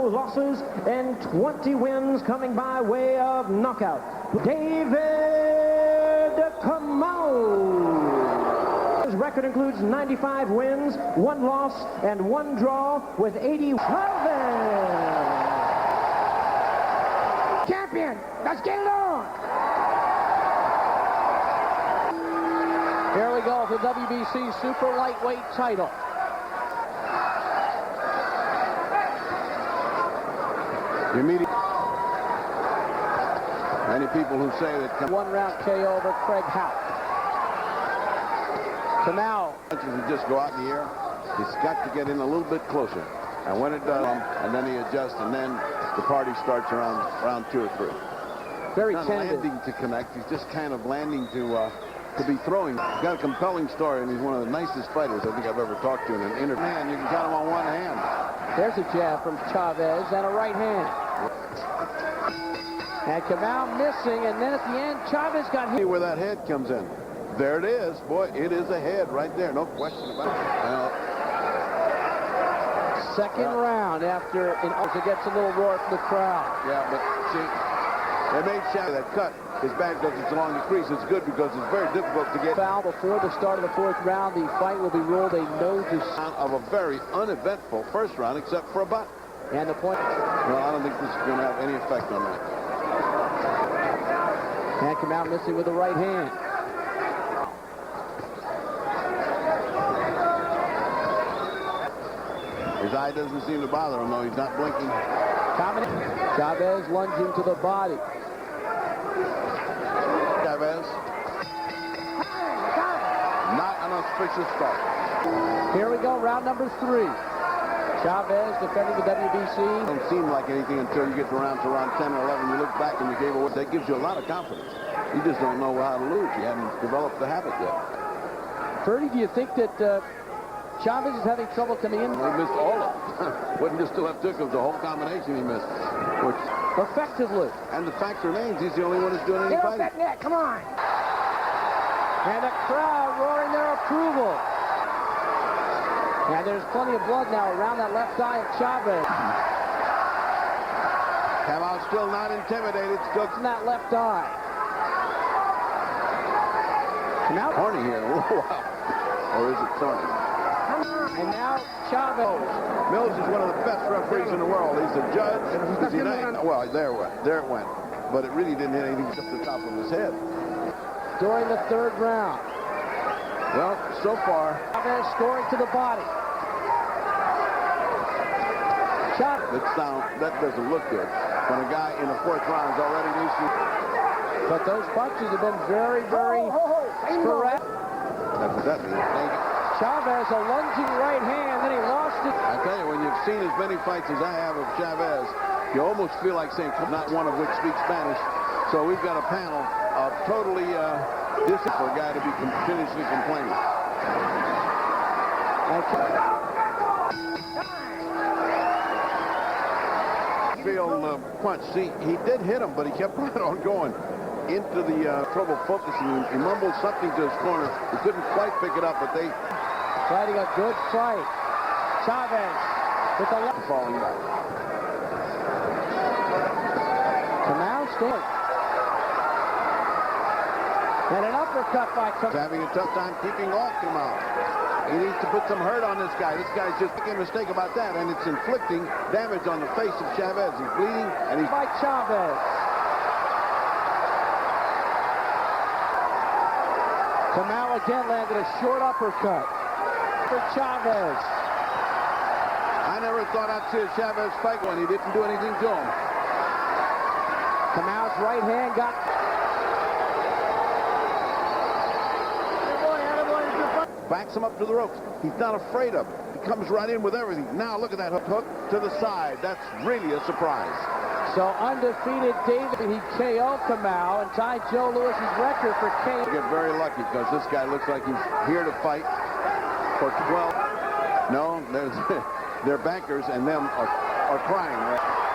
no losses and 20 wins coming by way of knockout. David Kamau. His record includes 95 wins, 1 loss, and 1 draw with 80. Champion, let's get it on. Here we go for the WBC super lightweight title. Many people who say that 1-round KO over Craig Howe. Kamau. Punches just go out in the air. He's got to get in a little bit closer. And when it does, and then he adjusts, and then the party starts around round 2 or 3. Very not tentative. landing to connect. He's just kind of landing to be throwing. He's got a compelling story, and he's one of the nicest fighters I think I've ever talked to in an interview. Man, you can count him on one hand. There's a jab from Chavez and a right hand. And Kamau missing, and then at the end, Chavez got hit. See where that head comes in. There it is. Boy, it is a head right there. No question about it. Second round after it gets a little roar from the crowd. Yeah, but see, they made Chavez that cut. His bad because it's along the crease. It's good because it's very difficult to get. Foul before the start of the 4th round. The fight will be ruled a no decision. Of a very uneventful first round, except for a butt. And the point. Well, I don't think this is going to have any effect on that. And Kamau missing with the right hand. His eye doesn't seem to bother him, though. He's not blinking. Chavez lunging to the body. Chavez. Not an auspicious start. Here we go, round number 3. Chavez defending the WBC. It don't seem like anything until you get to round 10 or 11. You look back and you gave away. That gives you a lot of confidence. You just don't know how to lose. You haven't developed the habit yet. Ferdy, do you think that Chavez is having trouble coming in? Well, he missed all of them. Wasn't just the left hook, it was the whole combination he missed. Which, effectively. and the fact remains, he's the only one who's doing any Get off fighting. that net, come on. And the crowd roaring their approval. And there's plenty of blood now around that left eye of Chavez. Kamau still not intimidated. Still in that left eye. Now Horny here. Wow. Or is it Thorny? And now Chavez. Mills is one of the best referees in the world. He's a judge. Is he not? Well, there it went. But it really didn't hit anything except the top of his head. During the 3rd round. Well, so far. Chavez scoring to the body. That doesn't look good. When a guy in the 4th round is already losing. But those punches have been very, very sporadic. That's what that means. Chavez, a lunging right hand, then he lost it. I tell you, when you've seen as many fights as I have of Chavez, you almost feel like saying, not one of which speaks Spanish. So we've got a panel of totally distant for a guy to be continuously complaining. Field punch. See, he did hit him, but he kept right on going into the trouble focusing. He mumbled something to his corner. He couldn't quite pick it up, but they fighting a good fight. Chavez with the left falling back. Kamau still. And an uppercut by Kamau. He's having a tough time keeping off Kamau. He needs to put some hurt on this guy. This guy's just making a mistake about that, and it's inflicting damage on the face of Chavez. He's bleeding, and he's by Chavez. Kamau again landed a short uppercut for Chavez. I never thought I'd see a Chavez fight when he didn't do anything to him. Kamau's right hand got. Backs him up to the ropes. He's not afraid of it. He comes right in with everything. Now look at that hook to the side. That's really a surprise. So undefeated David, he KO Kamau and tied Joe Louis's record for KO. Get very lucky because this guy looks like he's here to fight for 12. No, their bankers and them are crying.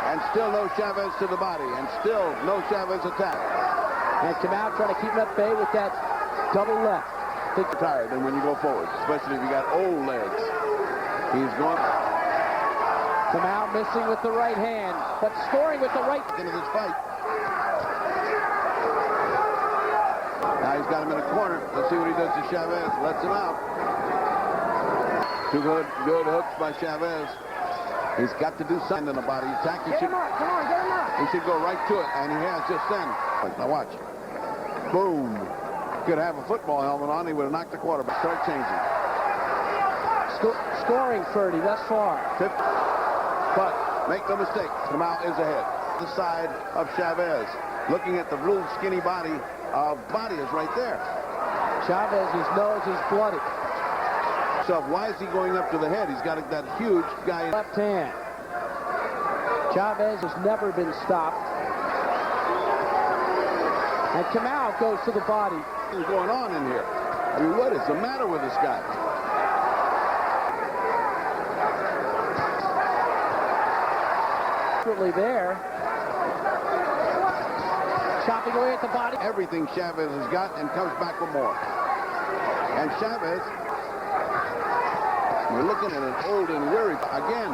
And still no Chavez to the body. And still no Chavez attack. And Kamau trying to keep him at bay with that double left. Tired and when you go forward, especially if you got old legs. He's going. Kamau missing with the right hand, but scoring with the right. Into this fight. Now he's got him in a corner. Let's see what he does to Chavez. Lets him out. Two good hooks by Chavez. He's got to do something in the body. Attack. Get him up. Come on, get him up. He should go right to it, and he has just then. Now watch. Boom. Could have a football helmet on. He would have knocked the quarterback. Start changing. Scoring 30 thus far. 50. But make no mistake, Kamau is ahead. The side of Chavez. Looking at the blue skinny body. Body is right there. Chavez's nose is bloody. So why is he going up to the head? He's got that huge guy. Left hand. Chavez has never been stopped. And Kamau goes to the body. What's going on in here? I mean, what is the matter with this guy? There. Chopping away at the body. Everything Chavez has got and comes back for more. And Chavez, we're looking at an old and weary again.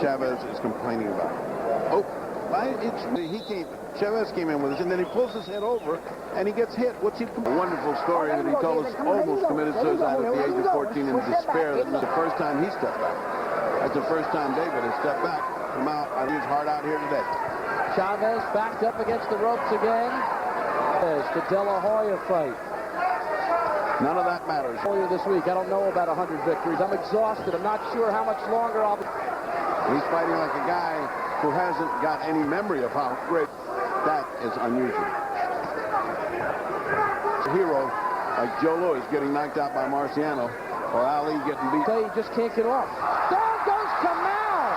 Chavez is complaining about it. Oh, Chavez came in with us, and then he pulls his head over, and he gets hit. What's he? A wonderful story that he told us. Almost committed suicide at the age of 14 in despair. That's the first time he stepped back. That's the first time David has stepped back. Kamau, he's hard out here today. Chavez backed up against the ropes again. There's the De La Hoya fight. None of that matters. Earlier this week, I don't know about 100 victories. I'm exhausted. I'm not sure how much longer I'll be. He's fighting like a guy who hasn't got any memory of how great. That is unusual. A hero like Joe Louis getting knocked out by Marciano, or Ali getting beat. So he just can't get off. Down goes Kamau!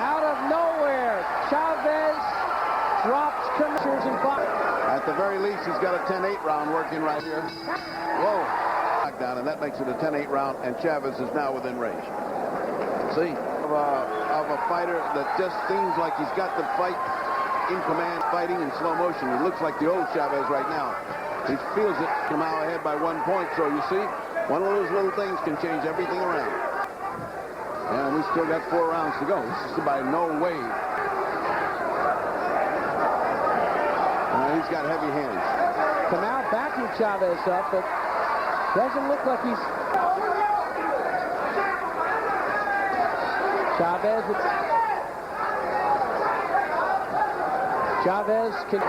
Out of nowhere, Chavez drops Kamau and box. At the very least, he's got a 10-8 round working right here. Whoa! Knockdown, and that makes it a 10-8 round, and Chavez is now within range. See? Of a fighter that just seems like he's got the fight in command, fighting in slow motion. He looks like the old Chavez right now. He feels it come out ahead by 1 point. So you see, one of those little things can change everything around. And we still got 4 rounds to go. This is by no way. He's got heavy hands. Kamau backing Chavez up, but doesn't look like he's. Chavez can.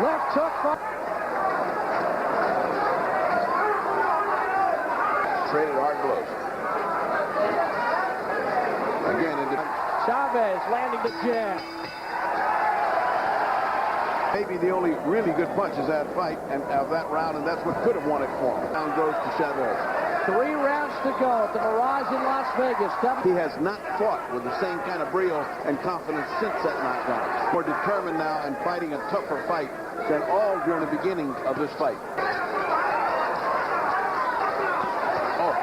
Left hook. Traded hard blows. Again, Chavez landing the jab. Maybe the only really good punch is that fight and of that round, and that's what could have won it for him. Down goes to Chavez. 3 rounds to go at the Mirage in Las Vegas. He has not fought with the same kind of brio and confidence since that knockdown. More determined now and fighting a tougher fight than all during the beginning of this fight. Oh,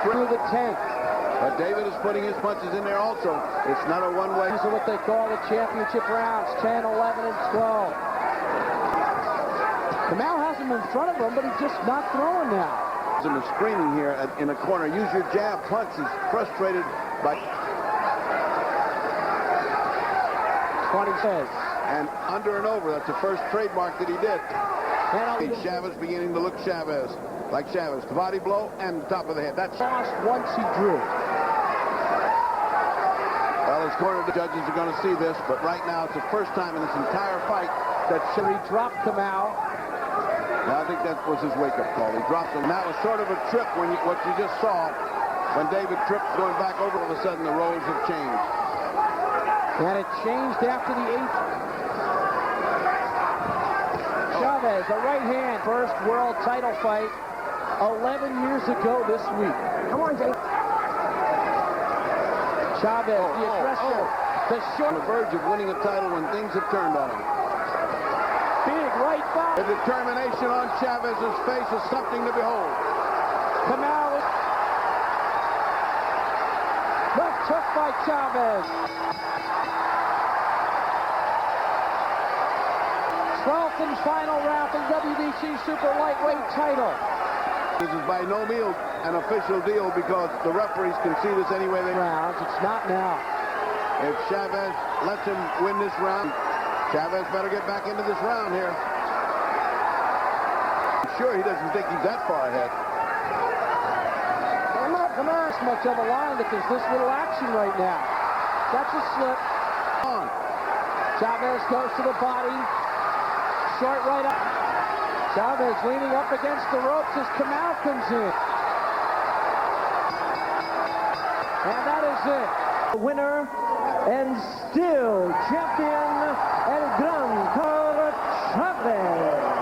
through the 10th. But David is putting his punches in there also. It's not a one-way. These are what they call the championship rounds, 10, 11, and 12. Kamau has him in front of him, but he's just not throwing now. And is screaming here in a corner. Use your jab punch. He's frustrated by 20 says. And under and over. That's the first trademark that he did. And Chavez beginning to look Chavez. Like Chavez. The body blow and top of the head. That's lost once he drew. Well, his corner judges are going to see this, but right now it's the first time in this entire fight that he dropped Kamau. I think that was his wake-up call. He dropped him. And that was sort of a trip when what you just saw when David tripped going back over. All of a sudden, the roles have changed. And it changed after the 8th. Chavez, a right hand, first world title fight 11 years ago this week. Come on, Jake. Chavez, the aggressor. The short. On the verge of winning a title when things have turned on him. Big right foul. The determination on Chavez's face is something to behold. Kamau. Left hook by Chavez. 12th and final round for the WBC Super Lightweight title. This is by no means an official deal because the referees can see this any way they Rounds. It's not now. If Chavez lets him win this round, Chavez better get back into this round here. I'm sure he doesn't think he's that far ahead. Come on. It's much of a line because this little action right now. That's a slip. On. Chavez goes to the body. Short right up. Chavez leaning up against the ropes as Kamau comes in. And that is it. The winner and still champion El Gran Chavez.